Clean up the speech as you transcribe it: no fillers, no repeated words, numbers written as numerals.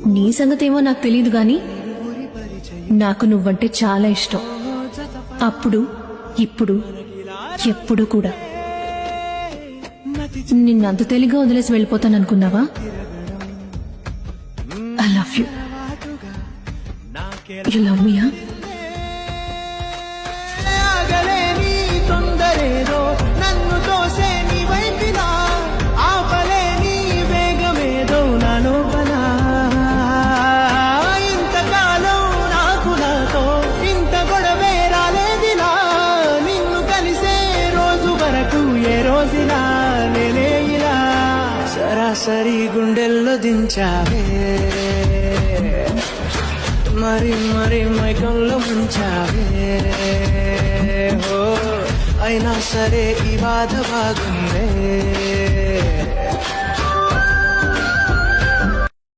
నీ సంగతేమో నాకు తెలియదు గాని నాకు నువ్వంటే చాలా ఇష్టం. అప్పుడు ఇప్పుడు ఎప్పుడు కూడా. నిన్నంత తెలిగా వదిలేసి వెళ్ళిపోతాననుకున్నావా? I love you. You love me? నన్ను తోసే నీ వైపినా ఆపలే నీ వేగమేదో నా లోపల. ఇంతకాలం నాకు నాతో ఇంత గొడవే రాలేదిలా. నిన్ను కలిసే రోజు వరకు ఏ రోజులా నేనే ఇలా సరాసరి గుండెల్లో దించావే. మరి మరి మైకంలో ముంచావే. అయినా సరే ఈ బాధ బాగుందే.